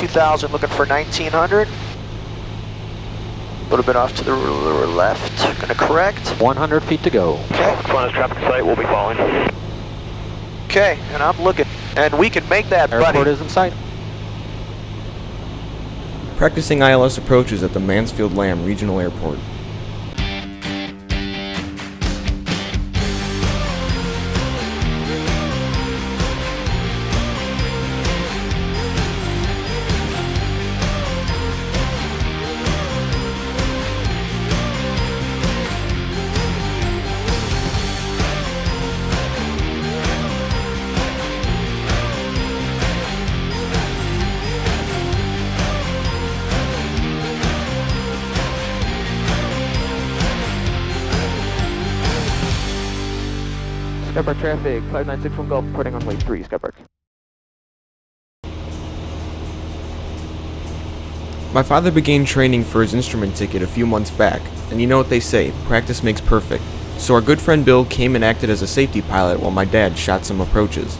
2000, looking for 1900. A little bit off to the left, gonna correct. 100 feet to go. Okay. Close traffic site, we'll be following. Okay, and I'm looking, and we can make that, buddy. Airport is in sight. Practicing ILS approaches at the Mansfield-Lamb Regional Airport. Skypark traffic, 5961 Gulf, reporting on way 3, Skypark. My father began training for his instrument ticket a few months back, and you know what they say, practice makes perfect. So our good friend Bill came and acted as a safety pilot while my dad shot some approaches.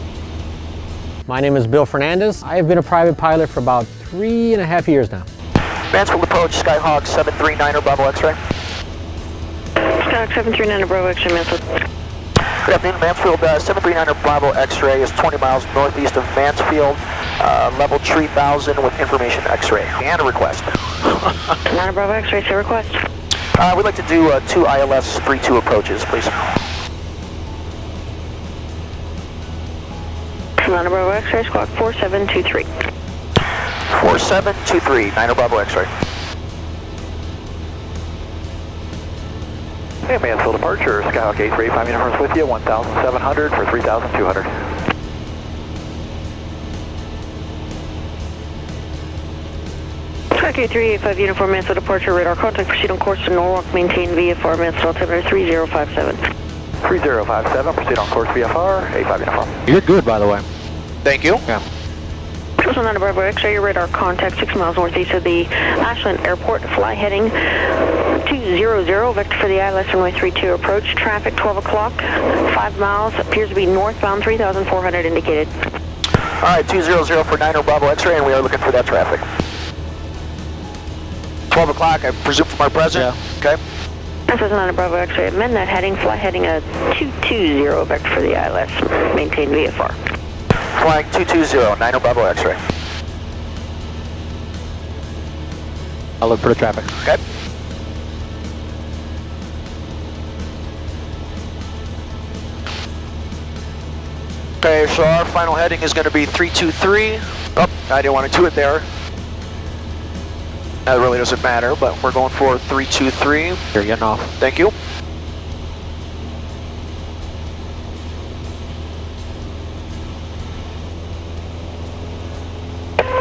My name is Bill Fernandez. I have been a private pilot for about 3.5 years now. Mansfield approach, Skyhawk 739er, Bravo X-ray. Skyhawk 739er, Bravo X-ray, Mansfield. Good afternoon, Mansfield 739er Bravo X-ray is 20 miles northeast of Mansfield, level 3000 with information X-ray and a request. 9er Bravo X-ray, say request. We'd like to do 2 ILS 32 approaches, please. 9er Bravo X-ray, squawk 4723. 4723, 9er Bravo X-ray. Okay, Mansfield departure, Skyhawk 835 uniforms with you, 1,700 for 3,200. Skyhawk 8385 uniform, Mansfield departure, radar contact, proceed on course to Norwalk, maintain VFR, Mansfield altimeter 3057. 3057, proceed on course VFR, 85 uniform. You're good, by the way. Thank you. Yeah. Cessna 9 Bravo X-ray, your radar contact 6 miles northeast of the Ashland Airport, fly heading 200, vector for the ILS runway 32 approach, traffic 12 o'clock, 5 miles, appears to be northbound 3,400 indicated. Alright, 200 for 9er Bravo X-ray, and we are looking for that traffic. 12 o'clock, I presume from our president? Yeah. Okay. Cessna 9 Bravo X-ray, amend that heading, fly heading 220, vector for the ILS, maintain VFR. Flying 220, 9er Bravo X-ray. I'll look for the traffic. Okay. Okay, so our final heading is going to be 323. Oh, I didn't want to do it there. That really doesn't matter, but we're going for 323. You're getting off. Thank you.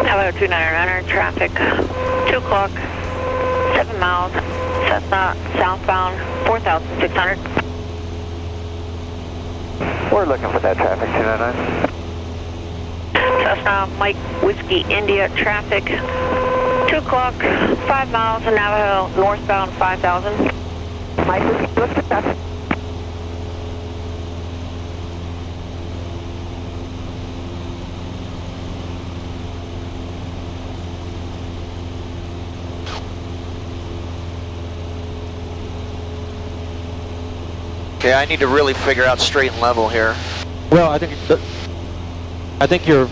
Hello, 299er, traffic, 2 o'clock, 7 miles, Cessna, southbound, 4,600. We're looking for that traffic, 299. Cessna, Mike, Whiskey, India, traffic, 2 o'clock, 5 miles, Navajo, northbound, 5,000. Mike, Whiskey, what's the traffic? Okay, I need to really figure out straight and level here. Well, I think you're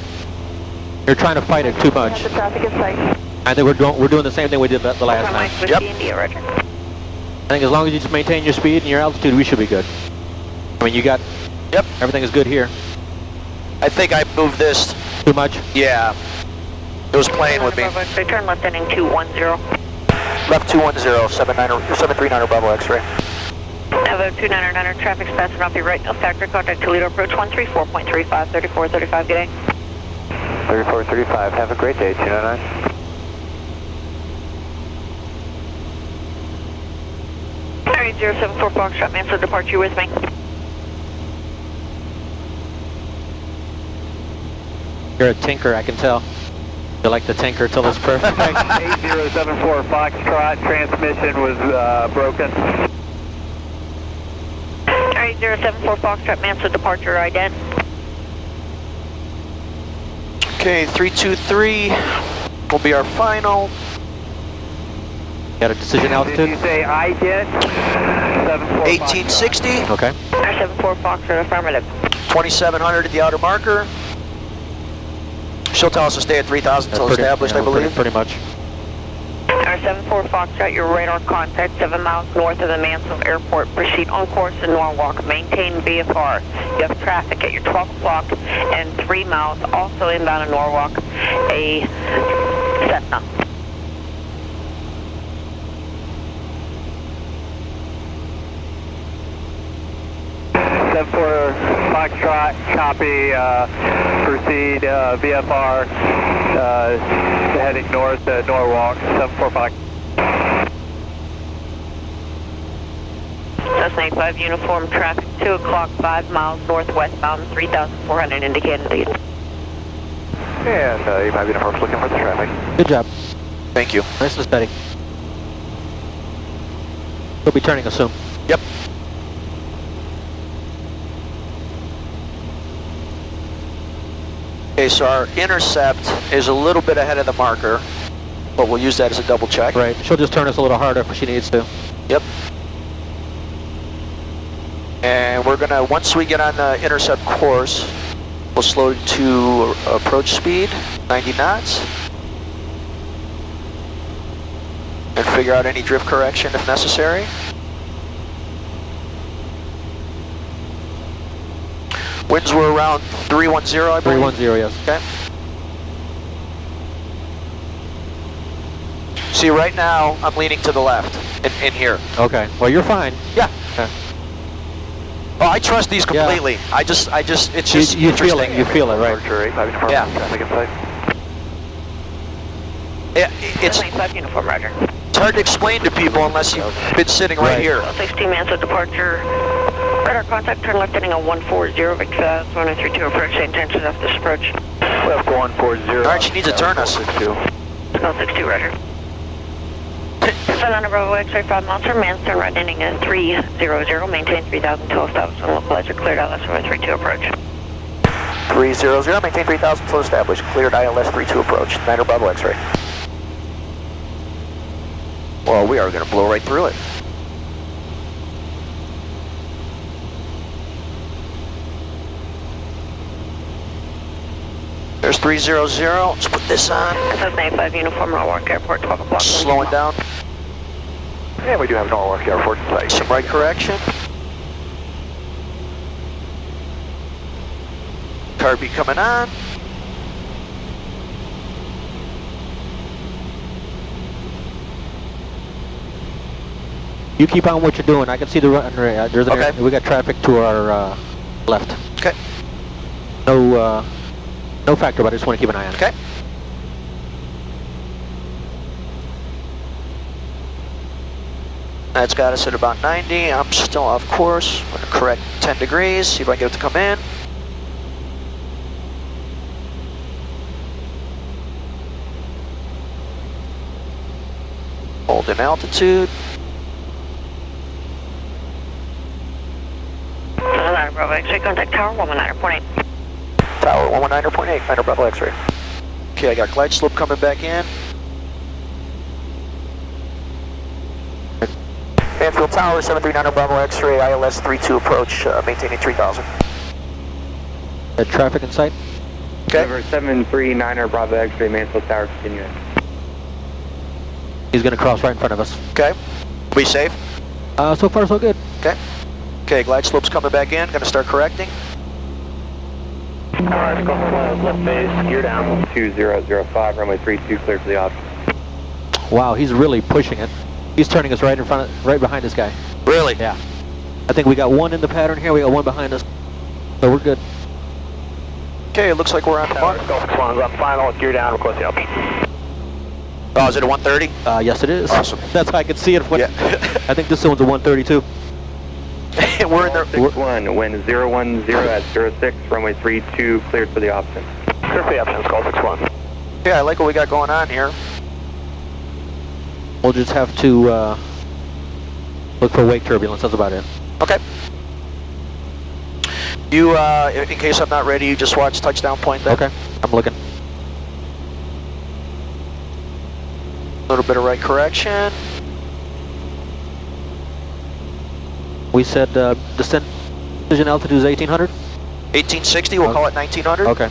trying to fight it too much. The traffic is safe. I think we're doing the same thing we did the last Mike, time. Whiskey, India, roger. I think as long as you just maintain your speed and your altitude, we should be good. I mean, you got. Yep. Everything is good here. I think I moved this. Too much? Yeah. It was playing with me. Bravo X-ray, turn left ending 210. Left 210, 739er Bravo X-ray. Navajo 299er, traffic's passing off your right, no factor, contact Toledo approach 134.35, 3435, good day. 3435, have a great day, 299. Alright, 074 Foxtrot, Mansfield departure with me. You're a tinker, I can tell. You like to tinker till it's perfect. 8074 Foxtrot, transmission was broken. Alright, 074 Foxtrot, Mansfield departure, ident. Okay, 323. will be our final. Got a decision altitude? say I did? 1860, Okay. Our 74 Foxtrot, affirmative. 2700 at the outer marker. She'll tell us to stay at 3000 until established, I believe. Pretty much. Our 74 Foxtrot, your radar contact 7 miles north of the Mansfield Airport. Proceed on course to Norwalk. Maintain VFR. You have traffic at your 12 o'clock and 3 miles, also inbound in Norwalk, a Cessna. For Foxtrot, copy, proceed, VFR, heading north to Norwalk, 745. Cessna 85 uniform traffic, 2 o'clock, 5 miles northwestbound, 3,400 indicated lead. And 85 uniform's looking for the traffic. Good job. Thank you. Nice and steady. We'll be turning us soon. Yep. Okay, so our intercept is a little bit ahead of the marker, but we'll use that as a double check. Right. She'll just turn us a little harder if she needs to. Yep. And we're gonna, once we get on the intercept course, we'll slow to approach speed, 90 knots. And figure out any drift correction if necessary. Winds were around 310, I believe. 310, yes. Okay. See, right now, I'm leaning to the left, in here. Okay. Well, you're fine. Yeah. Okay. Oh, I trust these completely. Yeah. I just, it's just You feel it. interesting. You feel it, right? Archer 85 uniform, Yeah. traffic inside. Yeah, it's 95 uniform, roger. hard to explain to people unless you've been sitting right here. 16 minutes of departure. Radar contact, turn left heading on 140, Victor 1032 approach, same intentions of this approach. Left 140. All right, she needs to turn us. 62. 1262, roger. 700 Bravo X-ray 5 miles from Manston, right ending at 300, maintain 3000 till established on localizer, cleared ILS 32 approach. 300, maintain 3000 till established, cleared ILS 32 approach, 9 Bravo X-ray. Well, we are going to blow right through it. There's 300, let's put this on. Cessna 85 uniform, Norwalk Airport, 12 o'clock. Slowing down. And we do have Norwalk Airport in sight. Some right correction. Carby coming on. You keep on what you're doing. I can see the run. There's an Okay. we got traffic to our left. Okay. No factor, but I just want to keep an eye on it. Okay. That's got us at about 90. I'm still off course. I'm going to correct 10 degrees, see if I can get it to come in. Hold in altitude. Bravo X-ray, contact tower 119.8. Tower 119.8, 9 Bravo X-ray. Okay, I got glide slope coming back in. Mansfield Tower, 739 Bravo X-ray, ILS 32 approach, maintaining 3000. Traffic in sight. Okay. Over 739er Bravo X-ray, Mansfield Tower, continuing. He's going to cross right in front of us. Okay. We safe? So far, so good. Okay. Okay, glide slope's coming back in, gonna start correcting. Alright, go left base, gear down. 2005, runway 32, clear for the option. Wow, he's really pushing it. He's turning us right behind this guy. Really? Yeah. I think we got one in the pattern here. We got one behind us. So we're good. Okay, it looks like we're on the mark. Golf Swans on final, gear down, request the option. Oh, is it a 130? Yes, it is. Awesome. That's how I could see it. Yeah. I think this one's a 132. We're in the... 61, wind 010 at 06, runway 32, cleared for the option. Clear for the options, call 61. Yeah, I like what we got going on here. We'll just have to look for wake turbulence. That's about it. Okay. You, in case I'm not ready, you just watch touchdown point then. Okay, I'm looking. little bit of right correction. We said descent decision altitude is 1800? 1860, we'll call it 1900. Okay.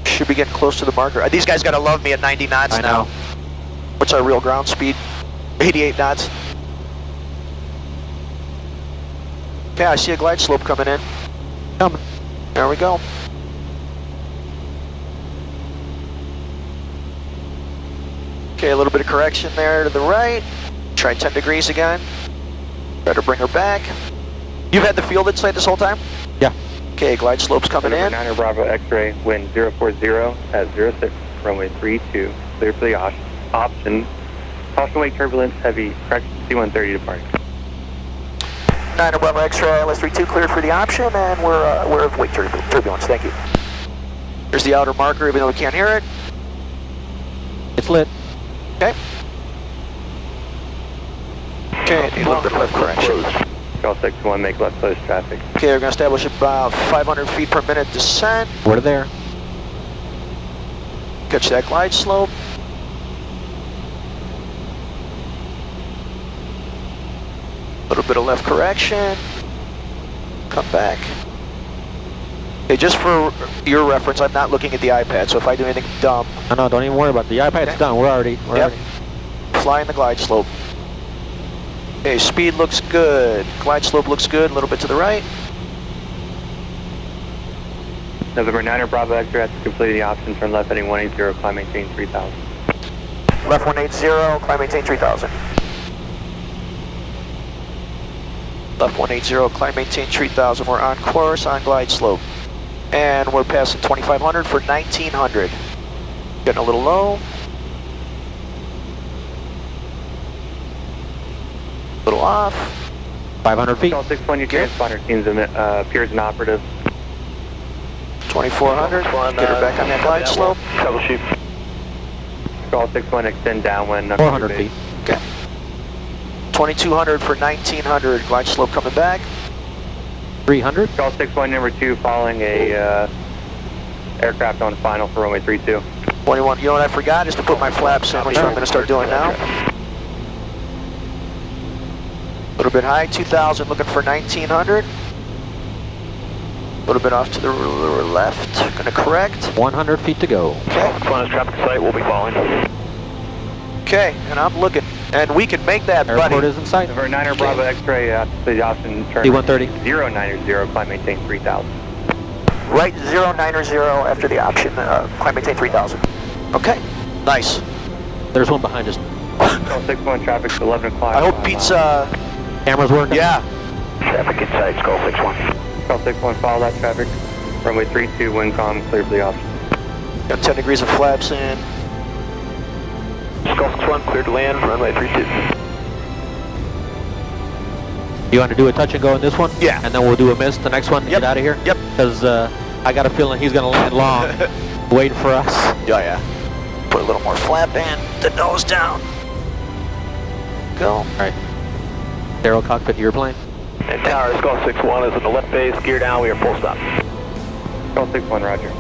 Should be getting close to the marker. These guys gotta love me at 90 knots I now. know. What's our real ground speed? 88 knots. Okay, I see a glide slope coming in. Coming. There we go. Okay, a little bit of correction there to the right. Try 10 degrees again. Try to bring her back. You've had the field in sight this whole time? Yeah. Okay, glide slope's coming in. 9er Bravo X-ray, wind 040 at 06, runway 32, clear for the option. Caution wake turbulence, heavy, correction C-130 departing. 9er Bravo X-ray, LS32 cleared for the option, and we're aware of wake turbulence. Thank you. There's the outer marker, even though we can't hear it. It's lit. Okay. Okay, need a little bit of left correction. Call 61, make left close traffic. Okay, we're going to establish about 500 feet per minute descent. We're there. Catch that glide slope. A little bit of left correction. Come back. Okay, just for your reference, I'm not looking at the iPad, so if I do anything dumb, No, don't even worry about it. The iPad's Okay. done. We're already. flying the glide slope. Okay, speed looks good. Glide slope looks good. A little bit to the right. November 9er Bravo X-ray, after completing the option, turn left heading 180, climb maintain 3000. Left 180, climb maintain 3000. Left 180, climb maintain 3000. We're on course, on glide slope. And we're passing 2500 for 1900. Getting a little low. A little off. 500 feet. Call 61, your transponder seems appears inoperative. 2400. Get her back on that glide slope. Troubleshoot. Call 61, extend downwind. 400 feet. Okay. 2200 for 1900. Glide slope coming back. 300. Call 61, number 2, following a aircraft on final for runway 32. 21. You know what I forgot is to put my flaps in, which I'm going to start doing now. A little bit high, 2000, looking for 1900. A little bit off to the left, going to correct. 100 feet to go. Okay. Close traffic site, we'll be following. Okay, and I'm looking. And we can make that, Airport buddy. is in sight. November 9er Bravo X-ray, the option turn D130. 090, climb maintain 3000. Right 090 after the option, climb maintain 3000. Okay, nice. There's one behind us. Call 61, traffic's 11 o'clock. I hope Pete's, Camera's working. yeah. Traffic in sight, call 61. Call 61, follow that traffic. Runway 32, wind calm, clear for the option. Got 10 degrees of flaps in. Call 61, cleared to land, runway 32. You want to do a touch and go in this one? Yeah. And then we'll do a miss the next one to Yep. get out of here? Yep. Because I got a feeling he's going to land long, waiting for us. Yeah, yeah. Put a little more flap in, the nose down. Go. All right. Aero cockpit to your plane. And tower, Skull 61 is in the left base, gear down, we are full stop. Call 61, roger.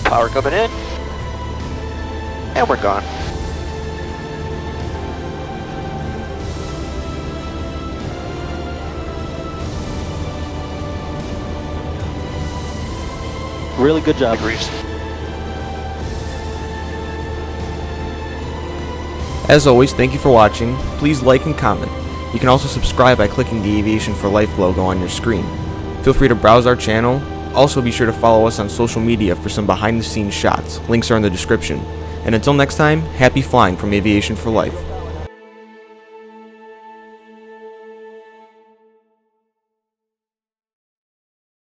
Power coming in. And we're gone. Really good job. As always, thank you for watching. Please like and comment. You can also subscribe by clicking the Aviation for Life logo on your screen. Feel free to browse our channel. Also be sure to follow us on social media for some behind the scenes shots. Links are in the description. And until next time, happy flying from Aviation for Life.